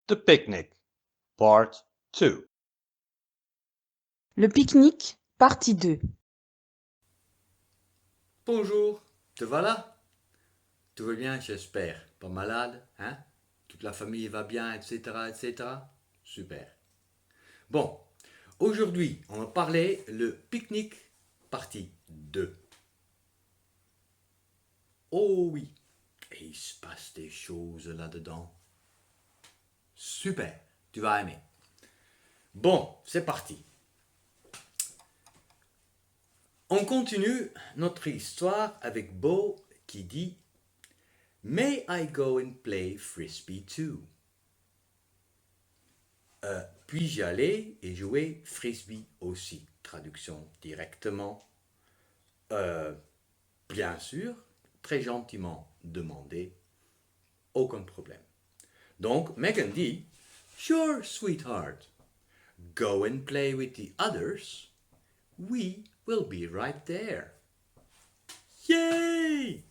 The Picnic, Part 2. Le pique-nique, partie 2. Bonjour, te voilà? Tout va bien, j'espère. Pas malade, hein? Toute la famille va bien, etc., etc. Super. Bon, aujourd'hui, on va parler le pique-nique, partie 2. Oh oui, et il se passe des choses là-dedans. Super, tu vas aimer. Bon, c'est parti. On continue notre histoire avec Bo qui dit May I go and play frisbee too? Puis-je aller et jouer frisbee aussi? Traduction directement. Bien sûr, très gentiment demandé, aucun problème. Donc Megan dit Sure, sweetheart. Go and play with the others. We will be right there. Yay!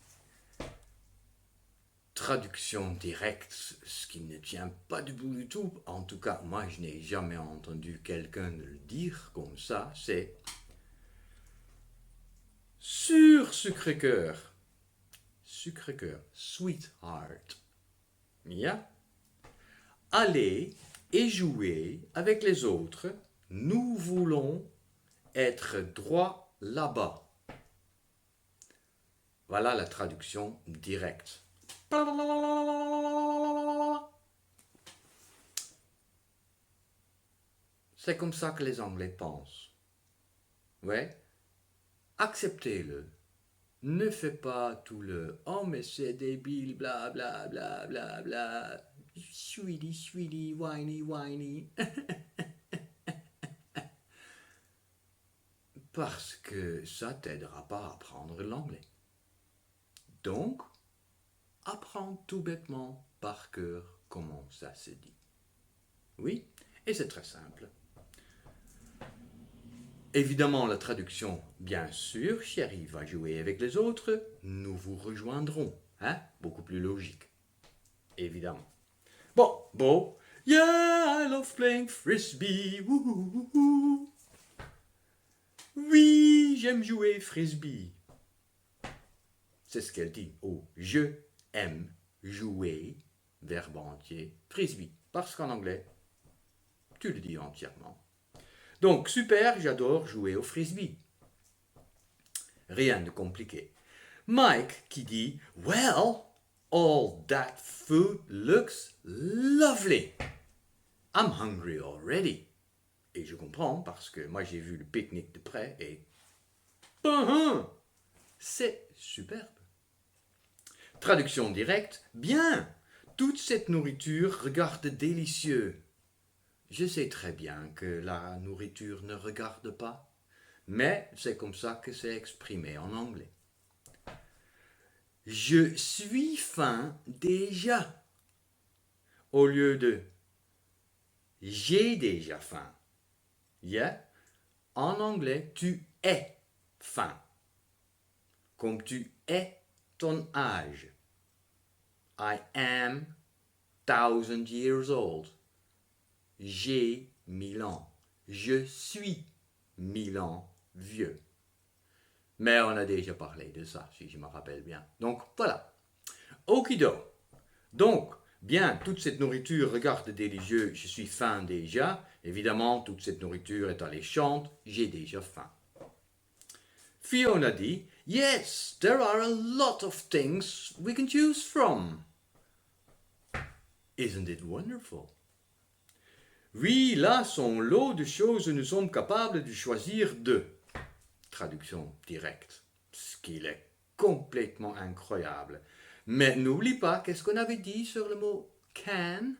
Traduction directe, ce qui ne tient pas debout du tout, en tout cas moi je n'ai jamais entendu quelqu'un le dire comme ça, c'est sur sucre-cœur, sweetheart, yeah? Aller et jouer avec les autres, nous voulons être droit là-bas. Voilà la traduction directe. C'est comme ça que les Anglais pensent. Ouais, acceptez-le. Ne fais pas tout le « Oh mais c'est débile, bla bla bla bla bla, sweetie, whiny. » Parce que ça t'aidera pas à apprendre l'anglais. Donc, apprends tout bêtement par cœur comment ça se dit. Oui, et c'est très simple. Évidemment, la traduction, bien sûr, chérie va jouer avec les autres, nous vous rejoindrons. Hein? Beaucoup plus logique. Évidemment. Bon, yeah, I love playing frisbee. Wouhou. Oui, j'aime jouer frisbee. C'est ce qu'elle dit. Oh, je aime jouer, verbe entier, frisbee. Parce qu'en anglais, tu le dis entièrement. Donc, super, j'adore jouer au frisbee. Rien de compliqué. Mike qui dit Well, all that food looks lovely. I'm hungry already. Et je comprends parce que moi j'ai vu le pique-nique de près et c'est superbe. Traduction directe Bien, toute cette nourriture regarde délicieux. Je sais très bien que la nourriture ne regarde pas, mais c'est comme ça que c'est exprimé en anglais. Je suis faim déjà. Au lieu de j'ai déjà faim. Yeah? En anglais, tu es faim. Comme tu es ton âge. I am 1,000 years old. J'ai 1000 ans. Je suis 1000 ans vieux. Mais on a déjà parlé de ça, si je me rappelle bien. Donc, voilà. Okido. Donc, bien, toute cette nourriture regarde délicieux, je suis faim déjà. Évidemment, toute cette nourriture est alléchante, j'ai déjà faim. Fiona dit, Yes, there are a lot of things we can choose from. Isn't it wonderful? Oui, là sont lot de choses nous sommes capables de choisir de. Traduction directe. Ce qui est complètement incroyable. Mais n'oublie pas, qu'est-ce qu'on avait dit sur le mot can?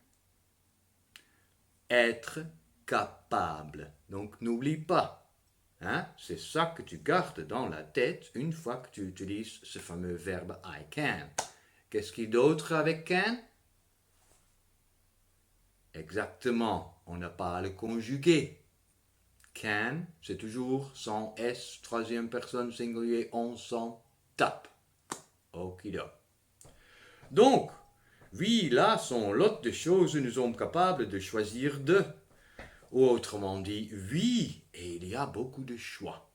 Être capable. Donc n'oublie pas. Hein? C'est ça que tu gardes dans la tête une fois que tu utilises ce fameux verbe I can. Qu'est-ce qu'il y a d'autre avec can? Exactement, on n'a pas à le conjuguer. Can, c'est toujours sans S, troisième personne singulier, on s'en tape. Okido. Donc, Oui, là sont lot de choses où nous sommes capables de choisir deux. Ou autrement dit, oui, et il y a beaucoup de choix.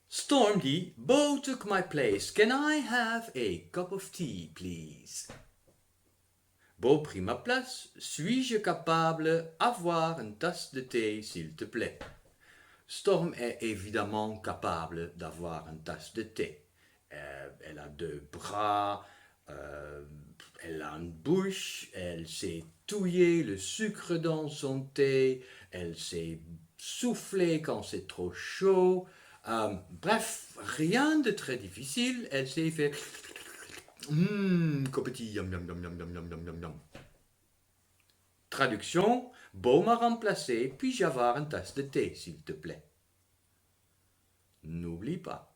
Storm dit, Bo took my place. Can I have a cup of tea, please? Bo prit ma place. Suis-je capable d'avoir une tasse de thé, s'il te plaît? Storm est évidemment capable d'avoir une tasse de thé. Elle a deux bras, elle a une bouche, elle sait touiller le sucre dans son thé, elle sait souffler quand c'est trop chaud. Bref, rien de très difficile, elle sait faire copetit, yum yum yum yum yum yum yum yum yum. Traduction, Bo m'a remplacé, puis-je avoir une tasse de thé, s'il te plaît? N'oublie pas,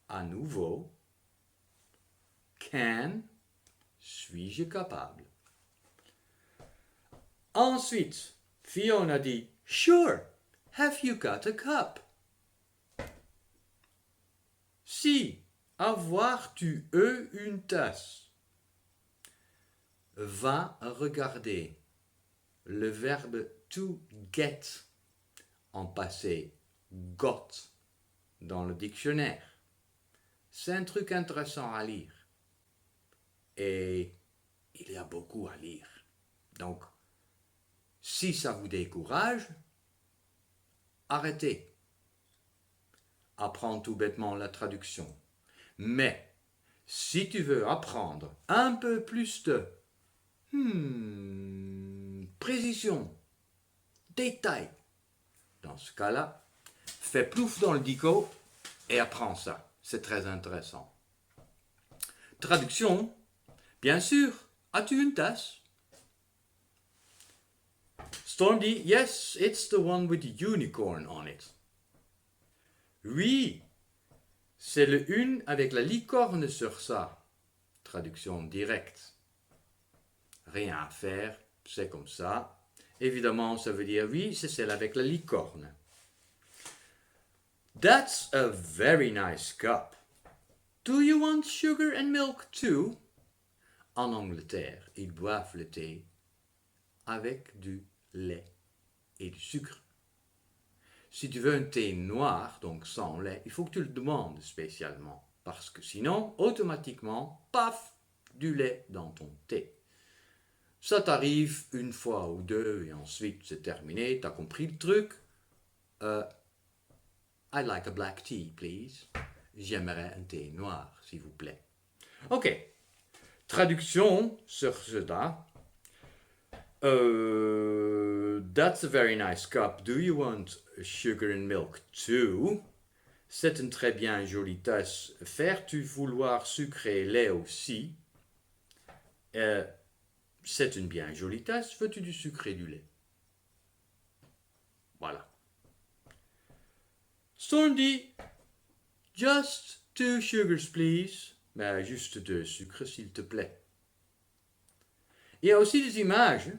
à nouveau, can, suis-je capable? Ensuite, Fiona dit, Sure, have you got a cup? Si, avoir-tu une tasse? Va regarder le verbe to get en passé got dans le dictionnaire. C'est un truc intéressant à lire. Et il y a beaucoup à lire. Donc, si ça vous décourage, arrêtez. Apprends tout bêtement la traduction. Mais, si tu veux apprendre un peu plus de précision, détail, dans ce cas-là, fais plouf dans le dico et apprends ça. C'est très intéressant. Traduction, bien sûr, as-tu une tasse? Storm dit, Yes, it's the one with the unicorn on it. Oui, c'est le une avec la licorne sur ça. Traduction directe. Rien à faire, c'est comme ça. Évidemment, ça veut dire oui, c'est celle avec la licorne. That's a very nice cup. Do you want sugar and milk too? En Angleterre, ils boivent le thé avec du lait et du sucre. Si tu veux un thé noir, donc sans lait, il faut que tu le demandes spécialement. Parce que sinon, automatiquement, paf, du lait dans ton thé. Ça t'arrive une fois ou deux et ensuite c'est terminé, t'as compris le truc. I'd like a black tea, please. J'aimerais un thé noir, s'il vous plaît. Ok. Traduction sur cela. That's a very nice cup. Do you want sugar and milk too? C'est une très bien jolie tasse. Faire-tu vouloir sucre et lait aussi? C'est une bien jolie tasse. Veux-tu du sucre et du lait? Voilà. Storm dit, Just 2 sugars, please. Ben, juste 2 sucres, s'il te plaît. Il y a aussi des images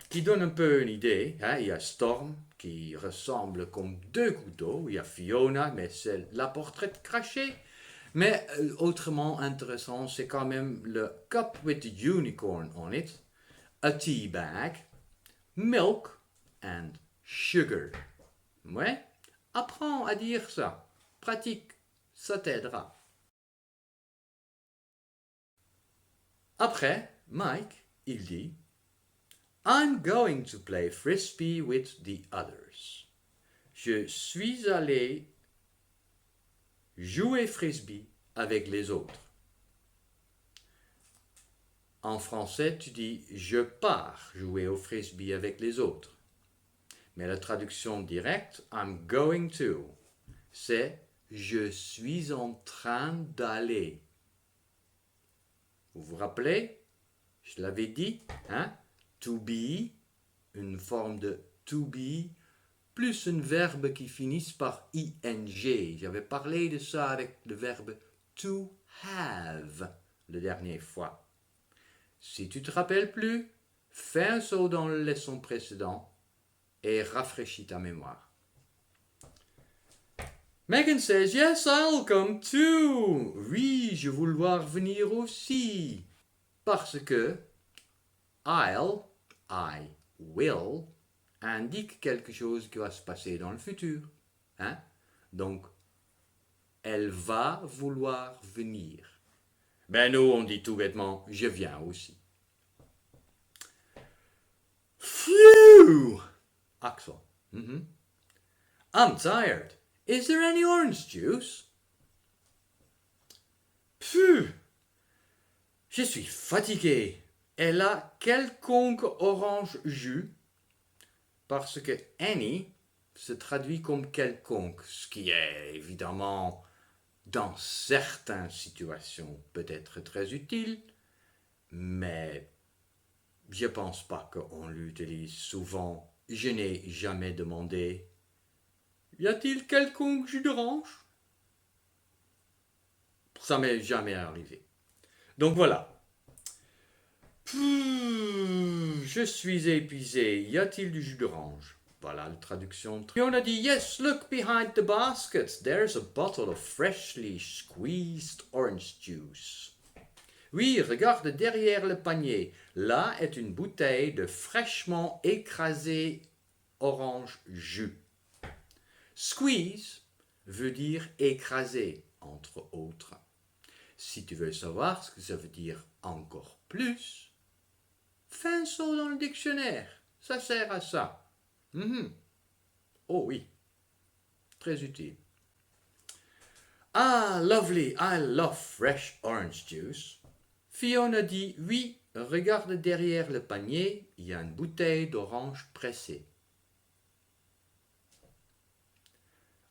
qui donnent un peu une idée. Hein? Il y a Storm qui ressemble comme 2 gouttes d'eau. Il y a Fiona, mais c'est la portrait crachée. Mais autrement intéressant, c'est quand même le cup with the unicorn on it, a tea bag, milk and sugar. Ouais, apprends à dire ça. Pratique, ça t'aidera. Après, Mike, il dit, I'm going to play frisbee with the others. Je suis allé jouer frisbee avec les autres. En français, tu dis je pars jouer au frisbee avec les autres. Mais la traduction directe, I'm going to, c'est je suis en train d'aller. Vous vous rappelez? Je l'avais dit, hein? To be, une forme de to be, plus un verbe qui finisse par ing. J'avais parlé de ça avec le verbe to have la dernière fois. Si tu te rappelles plus, fais un saut dans la leçon précédente et rafraîchis ta mémoire. Megan says, yes, I'll come too. Oui, je veux vouloir venir aussi. Parce que I'll, I will, indique quelque chose qui va se passer dans le futur. Hein? Donc, elle va vouloir venir. Ben nous, on dit tout bêtement, je viens aussi. Phew! Axel. I'm tired. Is there any orange juice? Phew! Je suis fatigué. Elle a quelconque orange jus parce que any se traduit comme quelconque, ce qui est évidemment dans certaines situations peut-être très utile, mais je pense pas qu'on l'utilise souvent. Je n'ai jamais demandé. Y a-t-il quelconque jus d'orange? Ça m'est jamais arrivé. Donc voilà. Je suis épuisé. Y a-t-il du jus d'orange? Voilà la traduction. Et on a dit, yes, look behind the basket. There's a bottle of freshly squeezed orange juice. Oui, regarde derrière le panier. Là est une bouteille de fraîchement écrasé orange jus. Squeeze veut dire écraser, entre autres. Si tu veux savoir ce que ça veut dire encore plus, fais un saut dans le dictionnaire. Ça sert à ça. Oh oui, très utile. Ah, lovely, I love fresh orange juice. Fiona dit, oui, regarde derrière le panier, il y a une bouteille d'orange pressée.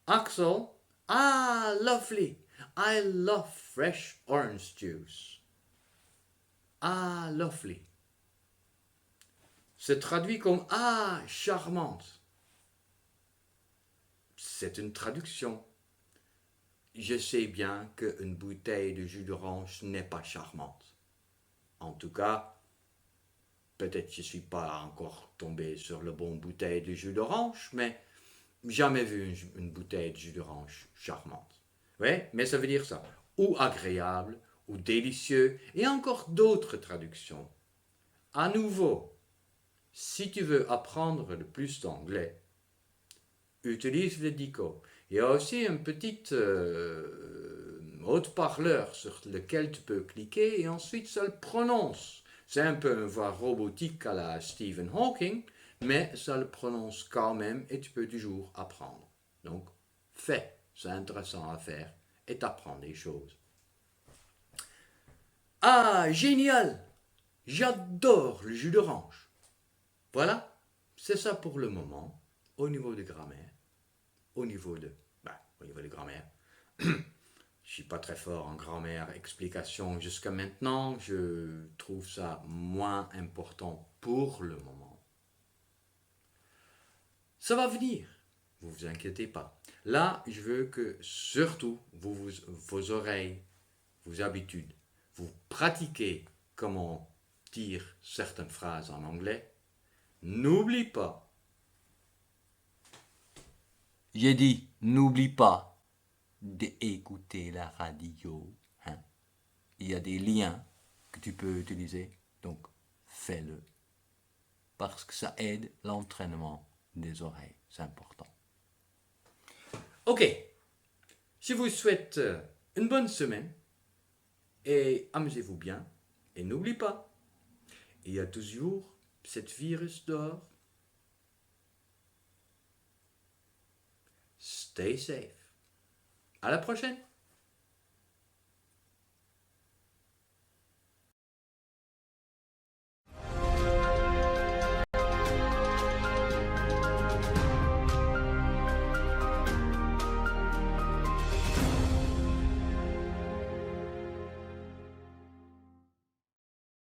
Axel, ah, lovely, I love fresh orange juice. Ah, lovely. Se traduit comme ah, charmante. C'est une traduction. Je sais bien qu'une bouteille de jus d'orange n'est pas charmante. En tout cas, peut-être que je ne suis pas encore tombé sur le bon bouteille de jus d'orange, mais jamais vu une bouteille de jus d'orange charmante. Oui, mais ça veut dire ça. Ou agréable, ou délicieux, et encore d'autres traductions. À nouveau, si tu veux apprendre le plus d'anglais, utilise le dico. Il y a aussi un petit haut-parleur sur lequel tu peux cliquer et ensuite ça le prononce. C'est un peu une voix robotique à la Stephen Hawking, mais ça le prononce quand même et tu peux toujours apprendre. Donc, fais, c'est intéressant à faire et t'apprends des choses. Ah, génial! J'adore le jus d'orange. Voilà, c'est ça pour le moment, au niveau de grammaire. Au niveau de grammaire. Je ne suis pas très fort en grammaire, explication jusqu'à maintenant. Je trouve ça moins important pour le moment. Ça va venir, vous vous inquiétez pas. Là, je veux que surtout vos oreilles, vos habitudes, vous pratiquez comment dire certaines phrases en anglais. N'oublie pas. J'ai dit, n'oublie pas d'écouter la radio. Hein. Il y a des liens que tu peux utiliser, donc fais-le. Parce que ça aide l'entraînement des oreilles, c'est important. Ok, je vous souhaite une bonne semaine et amusez-vous bien. Et n'oublie pas, il y a toujours cette virus dehors. Stay safe. À la prochaine.